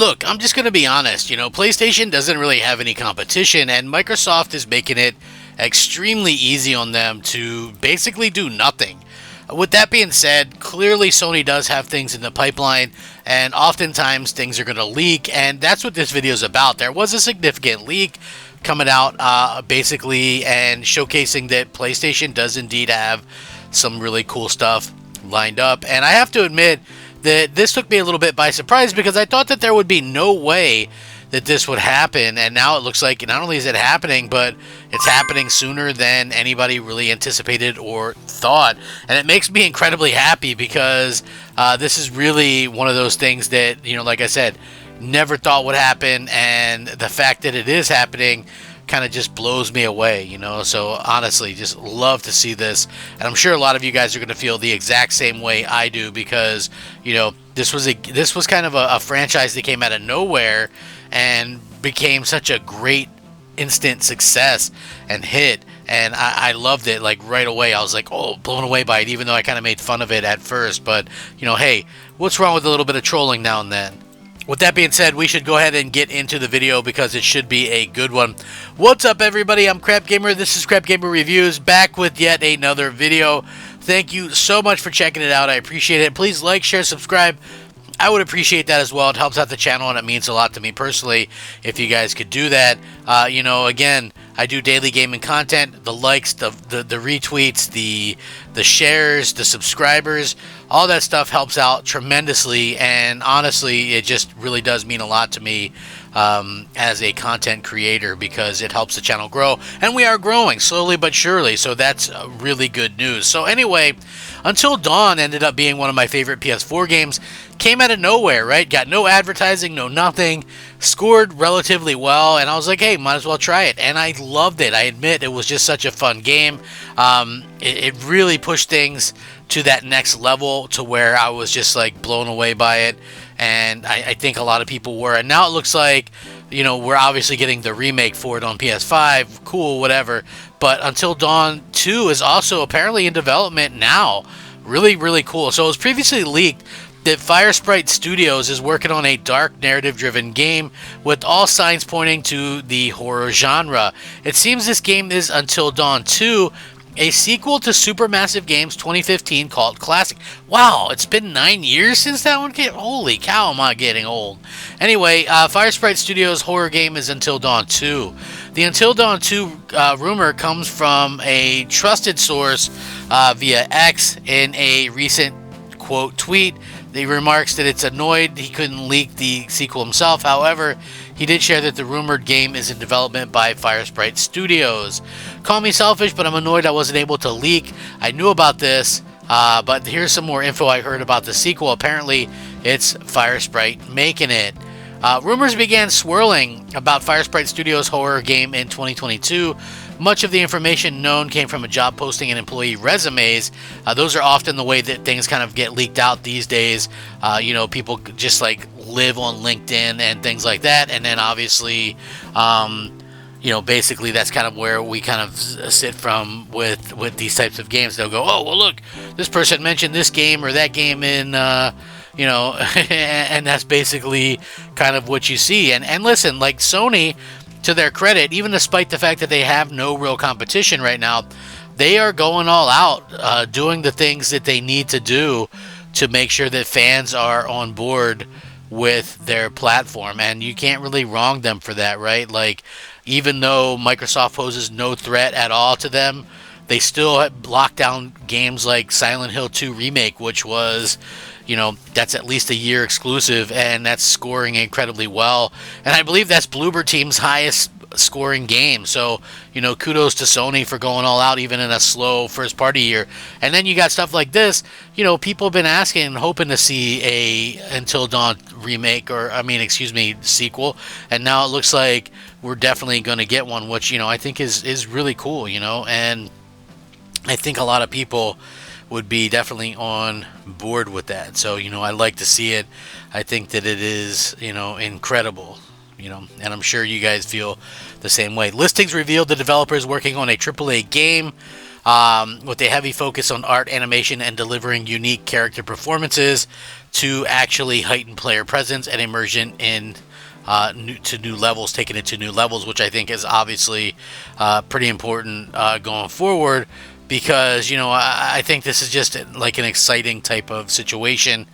Look, I'm just going to be honest. PlayStation doesn't really have any competition, and Microsoft is making it extremely easy on them to basically do nothing. With that being said, clearly Sony does have things in the pipeline, and oftentimes things are going to leak, and that's what this video is about. There was a significant leak coming out basically and showcasing that PlayStation does indeed have some really cool stuff lined up, and I have to admit that this took me a little bit by surprise because I thought that there would be no way that this would happen, and now it looks like not only is it happening, but it's happening sooner than anybody really anticipated or thought, and it makes me incredibly happy because this is really one of those things that, like I said, never thought would happen, and the fact that it is happening kind of just blows me away, so honestly, just love to see this, and I'm sure a lot of you guys are going to feel the exact same way I do because, this was kind of a franchise that came out of nowhere and became such a great instant success and hit, and I loved it like right away. I was like, oh, blown away by it, even though I kind of made fun of it at first, but hey, what's wrong with a little bit of trolling now and then? With that being said, we should go ahead and get into the video because it should be a good one. What's up, everybody? I'm Crap Gamer. This is Crap Gamer Reviews, back with yet another video. Thank you so much for checking it out. I appreciate it. Please like, share, subscribe. I would appreciate that as well. It helps out the channel, and it means a lot to me personally if you guys could do that. Again, I do daily gaming content. The likes, the retweets, the shares, the subscribers, all that stuff helps out tremendously, and honestly, it just really does mean a lot to me as a content creator because it helps the channel grow, and we are growing slowly but surely, so that's really good news. So anyway, Until Dawn ended up being one of my favorite PS4 games. Came out of nowhere, right? Got no advertising, no nothing. Scored relatively well, and I was like, hey, might as well try it. And I loved it. I admit it was just such a fun game. It really pushed things to that next level to where I was just like blown away by it. And I think a lot of people were. And now it looks like, we're obviously getting the remake for it on PS5. Cool, whatever. But Until Dawn 2 is also apparently in development now. Really, really cool. So it was previously leaked that Firesprite Studios is working on a dark narrative-driven game with all signs pointing to the horror genre. It seems this game is Until Dawn 2, a sequel to Supermassive Games 2015 called Classic. Wow, it's been 9 years since that one came. Holy cow, am I getting old. Anyway, Firesprite Studios' horror game is Until Dawn 2. The Until Dawn 2 rumor comes from a trusted source via X in a recent quote tweet. He remarks that it's annoyed he couldn't leak the sequel himself. However, he did share that the rumored game is in development by Firesprite Studios. Call me selfish, but I'm annoyed I wasn't able to leak. I knew about this, but here's some more info I heard about the sequel. Apparently, it's Firesprite making it. Rumors began swirling about Firesprite Studios' horror game in 2022. Much of the information known came from a job posting and employee resumes. Those are often the way that things kind of get leaked out these days. People just like live on LinkedIn and things like that. And then obviously, basically that's kind of where we kind of sit from with these types of games. They'll go, oh, well, look, this person mentioned this game or that game in, and that's basically kind of what you see. And listen, like Sony, to their credit, even despite the fact that they have no real competition right now, they are going all out, doing the things that they need to do to make sure that fans are on board with their platform. And you can't really wrong them for that, right? Like, even though Microsoft poses no threat at all to them, they still have locked down games like Silent Hill 2 Remake, which was, that's at least a year exclusive, and that's scoring incredibly well. And I believe that's Bloober Team's highest scoring game. So, kudos to Sony for going all out even in a slow first party year. And then you got stuff like this. People have been asking and hoping to see a Until Dawn remake sequel. And now it looks like we're definitely going to get one, which, I think is really cool, and I think a lot of people would be definitely on board with that. So, I like to see it. I think that it is, incredible, and I'm sure you guys feel the same way. Listings revealed the developer is working on a AAA game with a heavy focus on art, animation, and delivering unique character performances. to actually heighten player presence and immersion in new levels, taking it to new levels, which I think is obviously pretty important going forward, because I think this is just like an exciting type of situation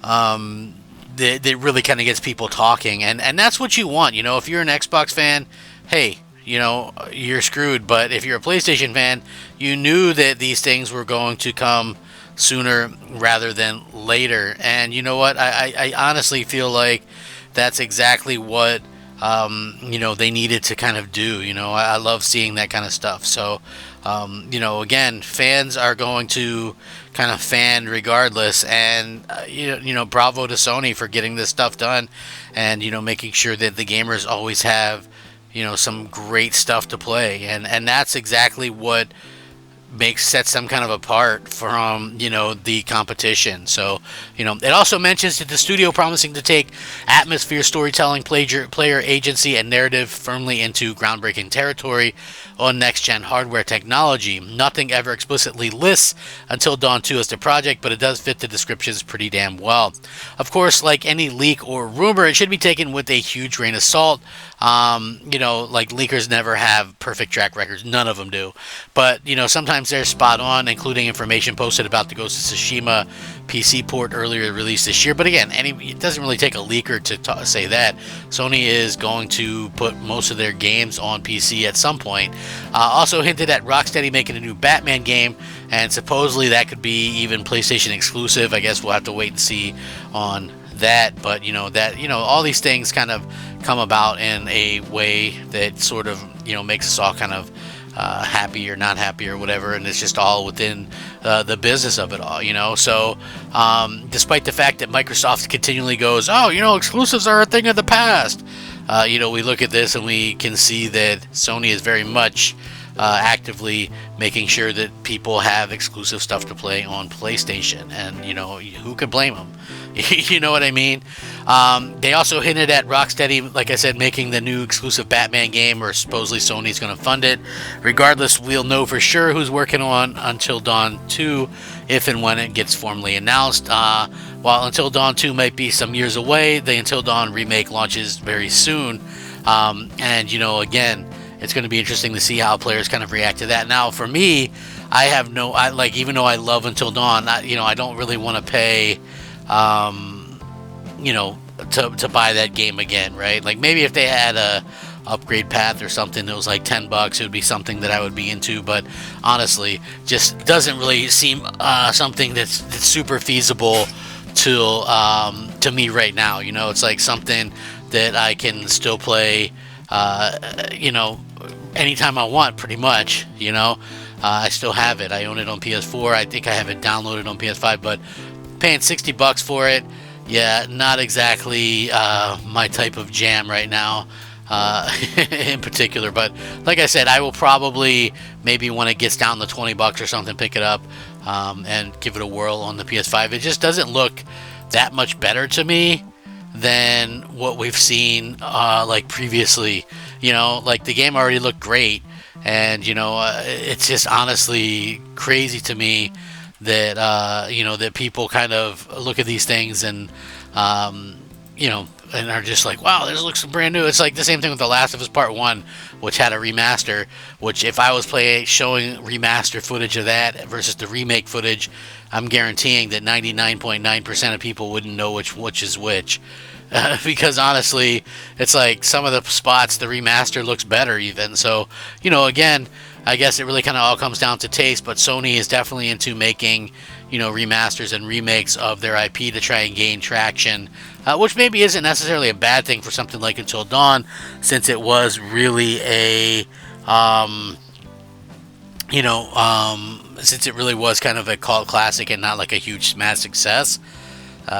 that really kind of gets people talking, and that's what you want. If you're an Xbox fan, hey, you're screwed. But if you're a PlayStation fan, you knew that these things were going to come sooner rather than later. And you know what? I honestly feel like that's exactly what they needed to kind of do. I love seeing that kind of stuff. So again, fans are going to kind of fan regardless, and bravo to Sony for getting this stuff done, and making sure that the gamers always have some great stuff to play, and that's exactly what sets them kind of apart from the competition. So it also mentions that the studio promising to take atmosphere, storytelling, player agency, and narrative firmly into groundbreaking territory on next-gen hardware technology. Nothing ever explicitly lists Until Dawn 2 as the project, but it does fit the descriptions pretty damn well. Of course, like any leak or rumor, it should be taken with a huge grain of salt. Like leakers never have perfect track records. None of them do. But, sometimes they're spot on, including information posted about the Ghost of Tsushima PC port earlier released this year. But again, it doesn't really take a leaker to say that. Sony is going to put most of their games on PC at some point. Also hinted at Rocksteady making a new Batman game, and supposedly that could be even PlayStation exclusive. I guess we'll have to wait and see on that. But all these things kind of come about in a way that sort of makes us all kind of happy or not happy or whatever, and it's just all within the business of it all. So despite the fact that Microsoft continually goes, exclusives are a thing of the past, we look at this and we can see that Sony is very much actively making sure that people have exclusive stuff to play on PlayStation, and who could blame them? You know what I mean? They also hinted at Rocksteady, like I said, making the new exclusive Batman game, or supposedly Sony's going to fund it. Regardless, we'll know for sure who's working on Until Dawn 2 if and when it gets formally announced. While Until Dawn 2 might be some years away, the Until Dawn remake launches very soon. And again, it's going to be interesting to see how players kind of react to that. Now, for me, even though I love Until Dawn, I don't really want to pay to buy that game again, right? Like maybe if they had a upgrade path or something that was like $10, it would be something that I would be into. But honestly, just doesn't really seem something that's super feasible to me right now. It's like something that I can still play, anytime I want, pretty much. I still have it. I own it on PS4. I think I have it downloaded on PS5, but paying $60 for it, yeah, not exactly my type of jam right now, in particular. But like I said, I will probably, maybe when it gets down to $20 or something, pick it up and give it a whirl on the PS5. It just doesn't look that much better to me than what we've seen like previously. Like the game already looked great, and it's just honestly crazy to me that that people kind of look at these things and and are just like, wow, this looks brand new. It's like the same thing with The Last of Us Part 1, which had a remaster, which if I was showing remaster footage of that versus the remake footage, I'm guaranteeing that 99.9% of people wouldn't know which is which. Because honestly, it's like some of the spots, the remaster looks better even. So, again, I guess it really kind of all comes down to taste, but Sony is definitely into making, remasters and remakes of their IP to try and gain traction, which maybe isn't necessarily a bad thing for something like Until Dawn, since it was really since it really was kind of a cult classic and not like a huge mass success.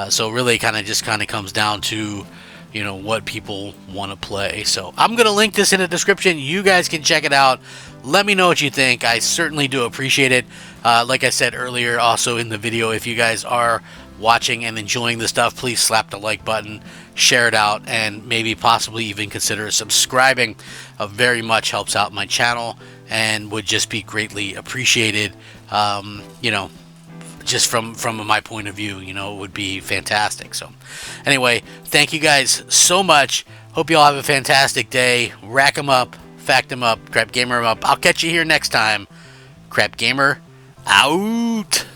So really kind of comes down to, what people want to play. So I'm going to link this in the description. You guys can check it out. Let me know what you think. I certainly do appreciate it. Like I said earlier, also in the video, if you guys are watching and enjoying the stuff, please slap the like button, share it out, and maybe possibly even consider subscribing. Very much helps out my channel and would just be greatly appreciated. just from my point of view, you know, it would be fantastic. So anyway, thank you guys so much. Hope you all have a fantastic day. Rack 'em up, fact 'em up, Crap Gamer 'em up. I'll catch you here next time. Crap Gamer out.